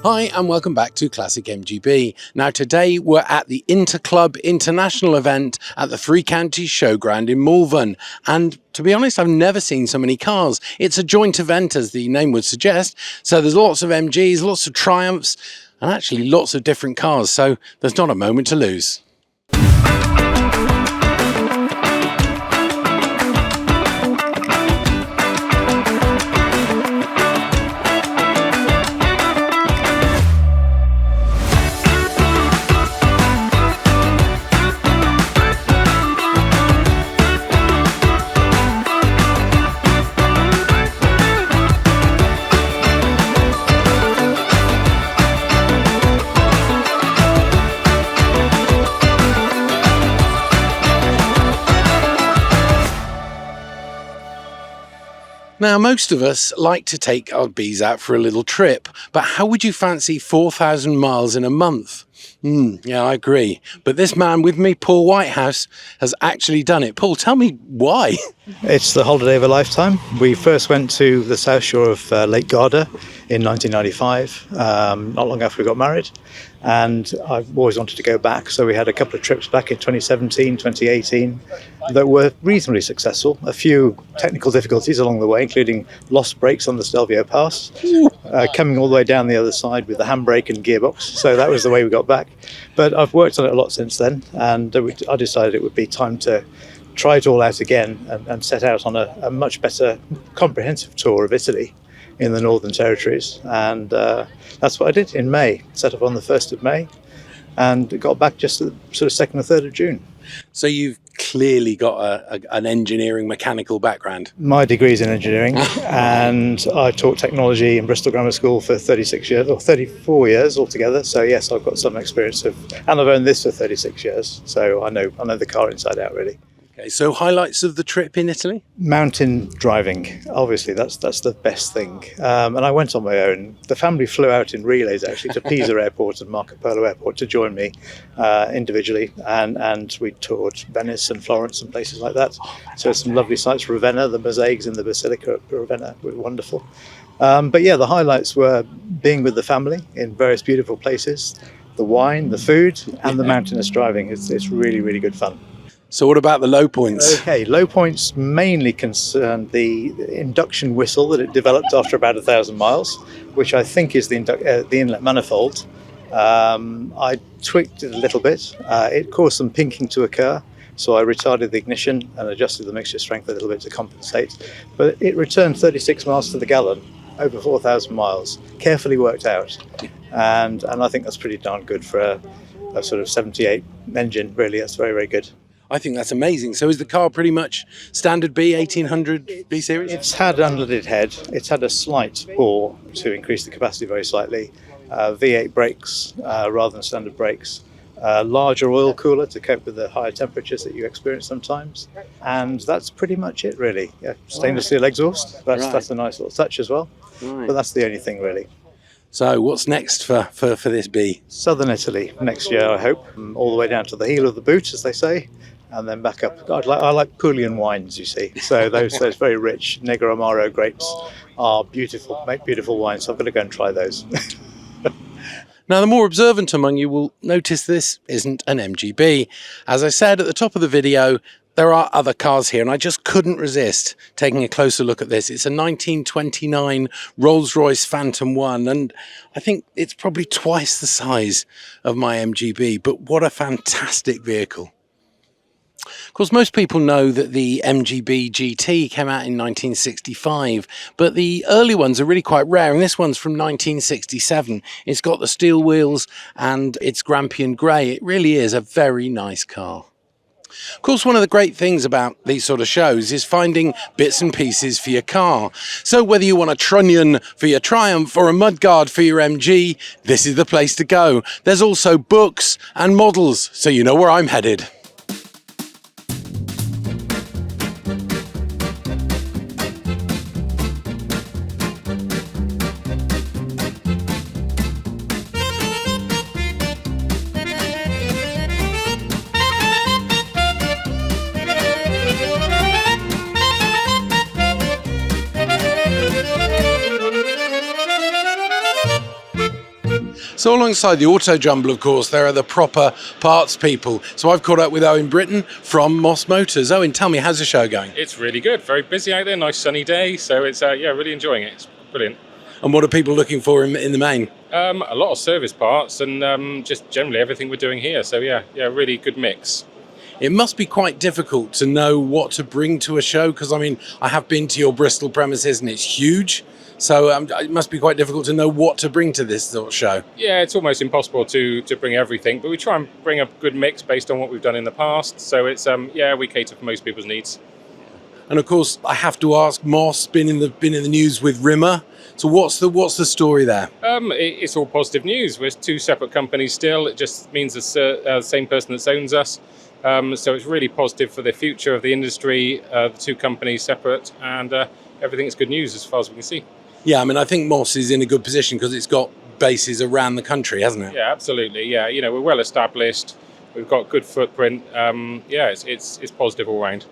Hi and welcome back to Classic MGB. Now today we're at the Interclub International event at the Three Counties Showground in Malvern, and to be honest I've never seen so many cars. It's a joint event as the name would suggest, so there's lots of MGs, lots of Triumphs and actually lots of different cars, so there's not a moment to lose. Now, most of us like to take our bees out for a little trip, but how would you fancy 4,000 miles in a month? Yeah, I agree. But this man with me, Paul Whitehouse, has actually done it. Paul, tell me why. It's the holiday of a lifetime. We first went to the south shore of Lake Garda in 1995, not long after we got married. And I've always wanted to go back, so we had a couple of trips back in 2017, 2018 that were reasonably successful. A few technical difficulties along the way, including lost brakes on the Stelvio Pass, coming all the way down the other side with the handbrake and gearbox, so that was the way we got back. But I've worked on it a lot since then, and I decided it would be time to try it all out again and set out on a much better comprehensive tour of Italy in the Northern Territories, and that's what I did in May. Set up on the 1st of May and got back just the sort of 2nd or 3rd of June. So you've clearly got an engineering mechanical background. My degree's in engineering and I taught technology in Bristol Grammar School for 36 years, or 34 years altogether. So yes, I've got some experience and I've owned this for 36 years. So I know the car inside out really. Okay, so highlights of the trip in Italy? Mountain driving, obviously that's the best thing. And I went on my own. The family flew out in relays actually to Pisa Airport and Marco Polo Airport to join me individually, and we toured Venice and Florence and places like that. So some lovely sights. Ravenna, the mosaics in the Basilica of Ravenna were wonderful. But yeah, the highlights were being with the family in various beautiful places, the wine, the food, and the mountainous driving. It's really, really good fun. So what about the low points? Okay, low points mainly concern the induction whistle that it developed after about 1,000 miles, which I think is the inlet manifold. I tweaked it a little bit. It caused some pinking to occur, so I retarded the ignition and adjusted the mixture strength a little bit to compensate. But it returned 36 miles to the gallon, over 4,000 miles, carefully worked out. And I think that's pretty darn good for a sort of 78 engine, really. That's very, very good. I think that's amazing. So is the car pretty much standard B, 1800 B series? It's had unleaded head. It's had a slight bore to increase the capacity very slightly. V8 brakes rather than standard brakes. Larger oil cooler to cope with the higher temperatures that you experience sometimes. And that's pretty much it really. Yeah, stainless steel exhaust. That's a nice little touch as well. Right. But that's the only thing really. So what's next for this B? Southern Italy next year, I hope. All the way down to the heel of the boot, as they say. And then back up. I like Pulian wines, you see. So those very rich Negro Amaro grapes are beautiful, make beautiful wines. So I'm going to go and try those. Now, the more observant among you will notice this isn't an MGB. As I said at the top of the video, there are other cars here, and I just couldn't resist taking a closer look at this. It's a 1929 Rolls-Royce Phantom I, and I think it's probably twice the size of my MGB, but what a fantastic vehicle. Of course, most people know that the MGB GT came out in 1965, but the early ones are really quite rare, and this one's from 1967. It's got the steel wheels and it's Grampian grey. It really is a very nice car. Of course, one of the great things about these sort of shows is finding bits and pieces for your car. So whether you want a trunnion for your Triumph or a mudguard for your MG, this is the place to go. There's also books and models, so you know where I'm headed. So alongside the Autojumble, of course, there are the proper parts people. So I've caught up with Owen Britton from Moss Motors. Owen, tell me, how's the show going? It's really good. Very busy out there. Nice sunny day. So it's really enjoying it. It's brilliant. And what are people looking for in the main? A lot of service parts and just generally everything we're doing here. So really good mix. It must be quite difficult to know what to bring to a show because, I mean, I have been to your Bristol premises and it's huge. So it must be quite difficult to know what to bring to this sort of show. Yeah, it's almost impossible to bring everything, but we try and bring a good mix based on what we've done in the past. So it's we cater for most people's needs. And of course, I have to ask, Moss been in the news with Rimmer. So what's the story there? It's all positive news. We're two separate companies still. It just means it's the same person that owns us. So it's really positive for the future of the industry. The two companies separate, and everything's good news as far as we can see. Yeah, I mean, I think Moss is in a good position because it's got bases around the country, hasn't it? Yeah, absolutely. Yeah, we're well established. We've got good footprint. It's positive all round.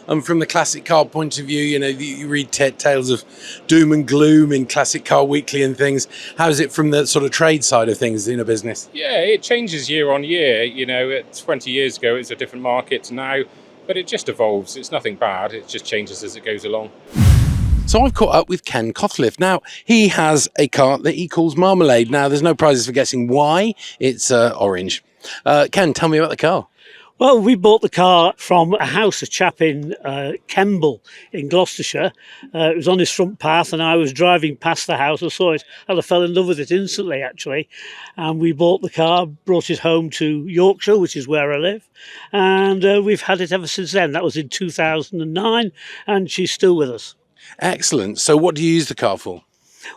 And from the classic car point of view, you read tales of doom and gloom in Classic Car Weekly and things. How is it from the sort of trade side of things in a business? Yeah, it changes year on year. 20 years ago, it's a different market now, but it just evolves. It's nothing bad. It just changes as it goes along. So I've caught up with Ken Cothliff. Now, he has a car that he calls Marmalade. Now, there's no prizes for guessing why. It's orange. Ken, tell me about the car. Well, we bought the car from a chap in Kemble in Gloucestershire. It was on his front path and I was driving past the house. I saw it and I fell in love with it instantly, actually. And we bought the car, brought it home to Yorkshire, which is where I live. And we've had it ever since then. That was in 2009 and she's still with us. Excellent. So what do you use the car for?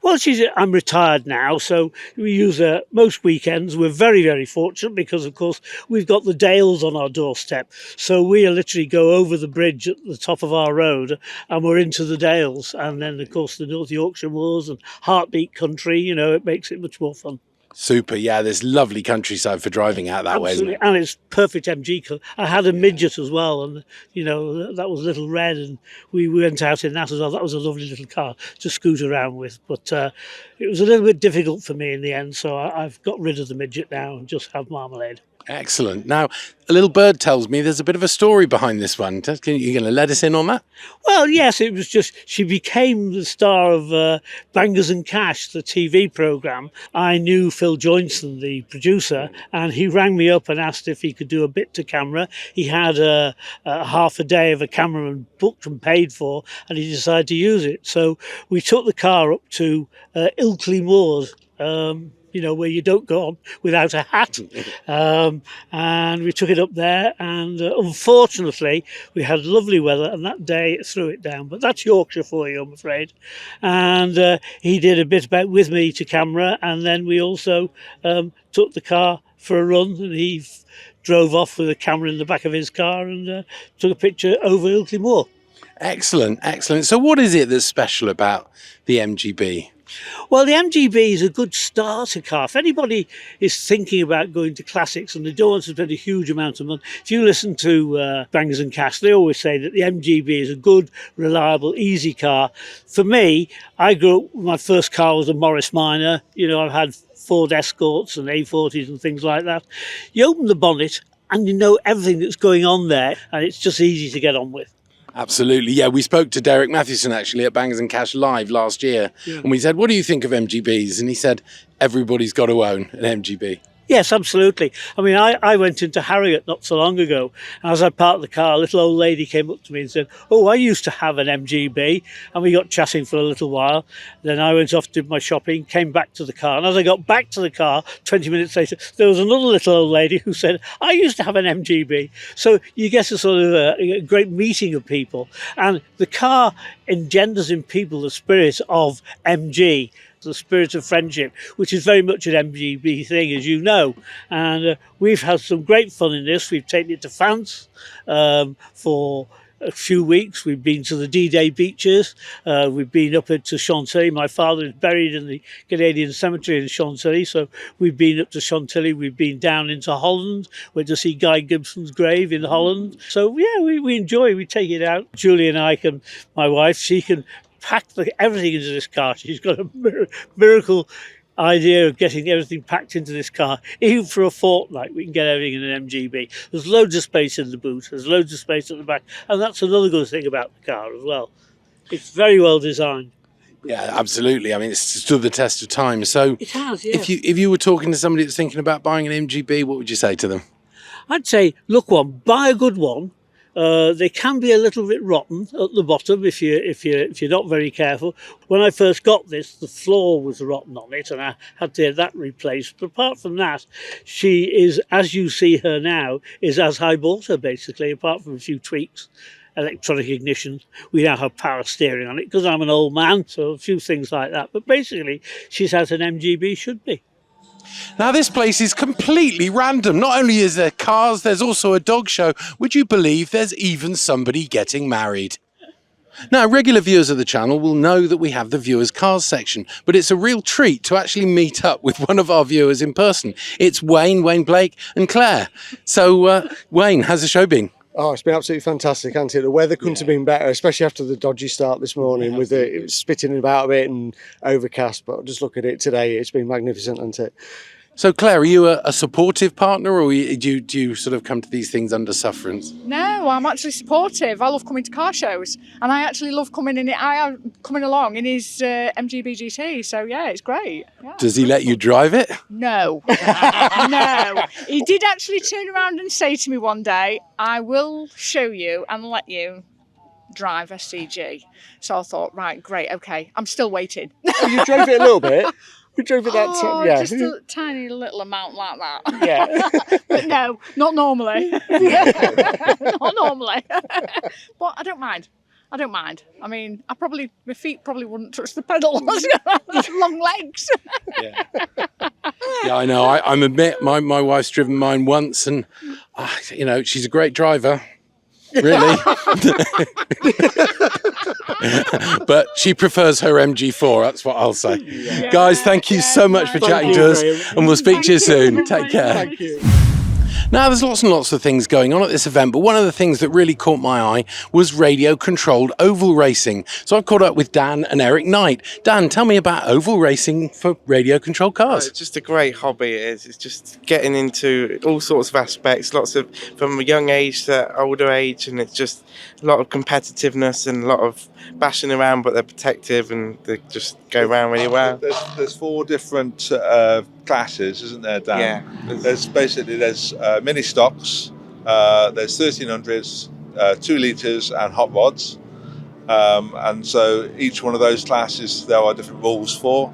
Well, I'm retired now, so we use her most weekends. We're very, very fortunate because, of course, we've got the Dales on our doorstep. So we literally go over the bridge at the top of our road and we're into the Dales. And then, of course, the North Yorkshire moors and Heartbeat Country, it makes it much more fun. Super, yeah, there's lovely countryside for driving out that way, isn't it? And it's perfect MG colour. I had a midget as well, and that was Little Red, and we went out in that as well. That was a lovely little car to scoot around with, but it was a little bit difficult for me in the end, so I've got rid of the midget now and just have Marmalade. Excellent. Now, a little bird tells me there's a bit of a story behind this one. Are you going to let us in on that? Well, yes, it was just, she became the star of Bangers and Cash, the TV programme. I knew Phil Joynson, the producer, and he rang me up and asked if he could do a bit to camera. He had half a day of a cameraman booked and paid for, and he decided to use it. So we took the car up to Ilkley Moors, where you don't go on without a hat. And we took it up there, and unfortunately we had lovely weather, and that day it threw it down. But that's Yorkshire for you, I'm afraid. And he did a bit with me to camera, and then we also took the car for a run, and he drove off with a camera in the back of his car and took a picture over Ilkley Moor. Excellent, excellent. So what is it that's special about the MGB? Well, the MGB is a good starter car. If anybody is thinking about going to classics and they don't want to spend a huge amount of money, if you listen to Bangers and Cash, they always say that the MGB is a good, reliable, easy car. For me, I grew up, my first car was a Morris Minor. I've had Ford Escorts and A40s and things like that. You open the bonnet and you know everything that's going on there, and it's just easy to get on with. Absolutely, yeah. We spoke to Derek Mathewson actually at Bangers and Cash Live last year, and we said, what do you think of MGBs? And he said, everybody's got to own an MGB. Yes, absolutely. I mean, I went into Harriet not so long ago, and as I parked the car, a little old lady came up to me and said, "Oh, I used to have an MGB," and we got chatting for a little while. Then I went off, did my shopping, came back to the car, and as I got back to the car, 20 minutes later, there was another little old lady who said, "I used to have an MGB." So you get a sort of a great meeting of people, and the car engenders in people the spirit of MG, the spirit of friendship, which is very much an MGB thing, as you know. And we've had some great fun in this. We've taken it to France for a few weeks. We've been to the D-Day beaches. We've been up into Chantilly. My father is buried in the Canadian cemetery in Chantilly, so we've been up to Chantilly. We've been down into Holland. Went to see Guy Gibson's grave in Holland. So yeah, we enjoy. We take it out. Julie and I can, my wife, she can pack everything into this car. She's got a miracle idea of getting everything packed into this car. Even for a fortnight, we can get everything in an MGB. There's loads of space in the boot, there's loads of space at the back, and that's another good thing about the car as well. It's very well designed. Yeah, absolutely. I mean, it's stood the test of time. So It has, yeah. if you were talking to somebody that's thinking about buying an MGB, what would you say to them? I'd say, look, buy a good one. They can be a little bit rotten at the bottom if you're not very careful. When I first got this, the floor was rotten on it, and I had to have that replaced. But apart from that, she is, as you see her now, is as I bought her basically. Apart from a few tweaks, electronic ignition, we now have power steering on it because I'm an old man, so a few things like that. But basically, she's as an MGB should be. Now, this place is completely random. Not only is there cars, there's also a dog show. Would you believe there's even somebody getting married? Now, regular viewers of the channel will know that we have the viewers' cars section, but it's a real treat to actually meet up with one of our viewers in person. It's Wayne Blake and Claire. So, Wayne, how's the show been? Oh, it's been absolutely fantastic, hasn't it? The weather couldn't have been better, especially after the dodgy start this morning with it was spitting about a bit and overcast. But just look at it today, it's been magnificent, hasn't it? So, Claire, are you a supportive partner, or do you sort of come to these things under sufferance? No, I'm actually supportive. I love coming to car shows, and I actually love coming in. I am coming along in his MGB GT, so yeah, it's great. Yeah. Does he let you drive it? No, no. He did actually turn around and say to me one day, "I will show you and let you drive SCG." So I thought, right, great, okay. I'm still waiting. Oh, you drove it a little bit. We drove it that time, yeah. Just a tiny little amount like that. Yeah. But no, not normally. Not normally. But I don't mind. I mean, my feet probably wouldn't touch the pedal. Long legs. Yeah, I know. I admit my wife's driven mine once, and she's a great driver. Really. But she prefers her MG4, that's what I'll say. Yeah. Guys, thank you so much for chatting to us, and we'll speak to you soon. Take care. Thank you. Now, there's lots and lots of things going on at this event, but one of the things that really caught my eye was radio-controlled oval racing. So I've caught up with Dan and Eric Knight. Dan, tell me about oval racing for radio-controlled cars. It's just a great hobby, it is. It's just getting into all sorts of aspects, from a young age to older age, and it's just a lot of competitiveness and a lot of bashing around, but they're protective and they just go around really well. There's 4 different classes, isn't there, Dan? Yeah. There's mini stocks, there's 1300s, 2 litres and hot rods. And so each one of those classes there are different rules for.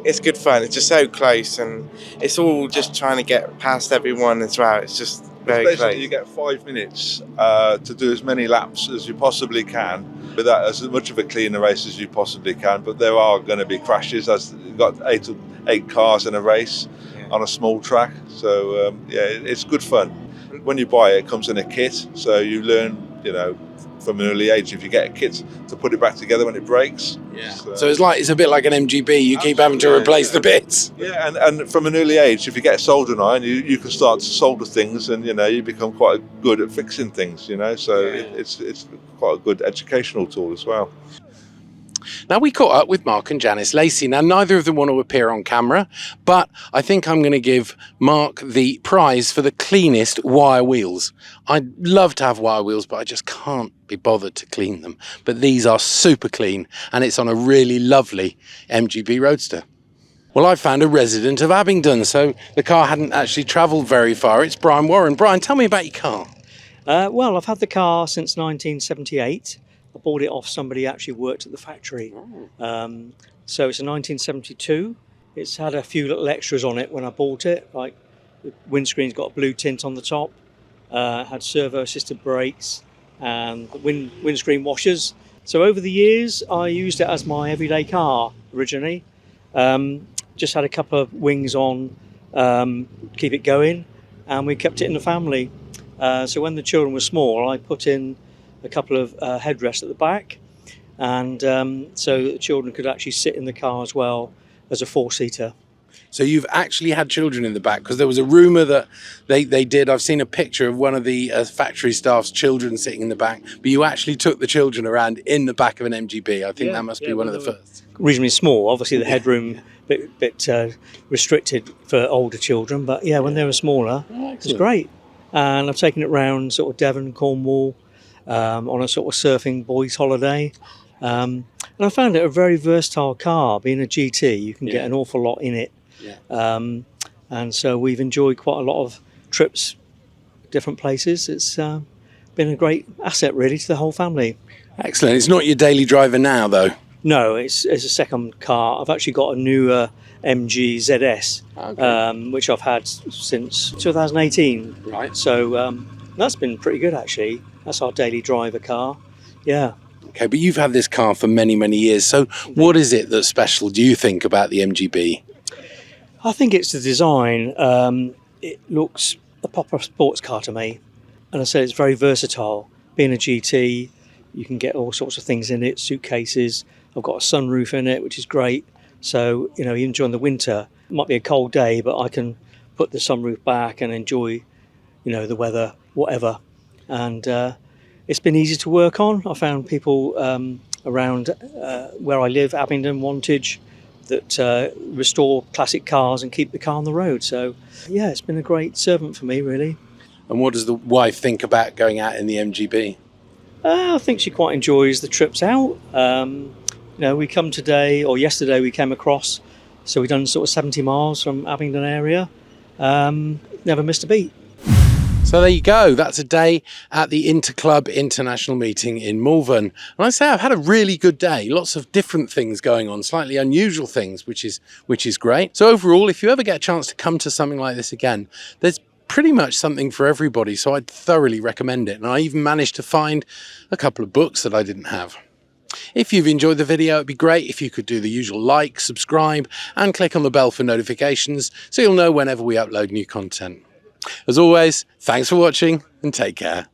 It's good fun, it's just so close, and it's all just trying to get past everyone as well. It's just very close. You get 5 minutes to do as many laps as you possibly can, with that as much of a cleaner race as you possibly can. But there are going to be crashes, as you've got 8 cars in a race on a small track. So it's good fun. When you buy it, it comes in a kit, so you learn, from an early age, if you get a kit, to put it back together when it breaks. Yeah. So it's a bit like an MGB. You keep having to replace the bits. Yeah, and from an early age, if you get a soldering iron, you can start to solder things, and you become quite good at fixing things. So it's quite a good educational tool as well. Now, we caught up with Mark and Janice Lacey. Now, neither of them want to appear on camera, but I think I'm going to give Mark the prize for the cleanest wire wheels. I'd love to have wire wheels, but I just can't be bothered to clean them. But these are super clean, and it's on a really lovely MGB Roadster. Well, I found a resident of Abingdon, so the car hadn't actually travelled very far. It's Brian Warren. Brian, tell me about your car. Well, I've had the car since 1978. I bought it off somebody who actually worked at the factory. So it's a 1972. It's had a few little extras on it when I bought it, like the windscreen's got a blue tint on the top, had servo-assisted brakes and the windscreen washers. So over the years, I used it as my everyday car originally. Just had a couple of wings on, keep it going, and we kept it in the family. So when the children were small, I put in a couple of headrests at the back, and so the children could actually sit in the car as well as a 4-seater. So you've actually had children in the back, because there was a rumour that they did. I've seen a picture of one of the factory staff's children sitting in the back, but you actually took the children around in the back of an MGB. I think that must be one of the first. Reasonably small, obviously the headroom bit restricted for older children, but yeah, when they were smaller, it's great. And I've taken it round sort of Devon, Cornwall, on a sort of surfing boys' holiday. And I found it a very versatile car. Being a GT, you can get an awful lot in it. And so we've enjoyed quite a lot of trips, different places. It's been a great asset, really, to the whole family. Excellent. It's not your daily driver now, though? No, it's a second car. I've actually got a newer MG ZS, which I've had since 2018. Right. So that's been pretty good, actually. That's our daily driver car. Yeah. Okay, but you've had this car for many, many years. So what is it that's special, do you think, about the MGB? I think it's the design. It looks a proper sports car to me. And I say it's very versatile. Being a GT, you can get all sorts of things in it, suitcases. I've got a sunroof in it, which is great. So, you know, even during the winter, it might be a cold day, but I can put the sunroof back and enjoy, you know, the weather, whatever. And it's been easy to work on. I found people around where I live, Abingdon, Montage, that restore classic cars and keep the car on the road. So, yeah, it's been a great servant for me, really. And what does the wife think about going out in the MGB? I think she quite enjoys the trips out. You know, we come today, or yesterday we came across, so we've done sort of 70 miles from Abingdon area. Never missed a beat. So there you go. That's a day at the Interclub International Meeting in Malvern. And I say I've had a really good day. Lots of different things going on, slightly unusual things, which is great. So overall, if you ever get a chance to come to something like this again, there's pretty much something for everybody. So I'd thoroughly recommend it. And I even managed to find a couple of books that I didn't have. If you've enjoyed the video, it'd be great if you could do the usual like, subscribe, and click on the bell for notifications so you'll know whenever we upload new content. As always, thanks for watching and take care.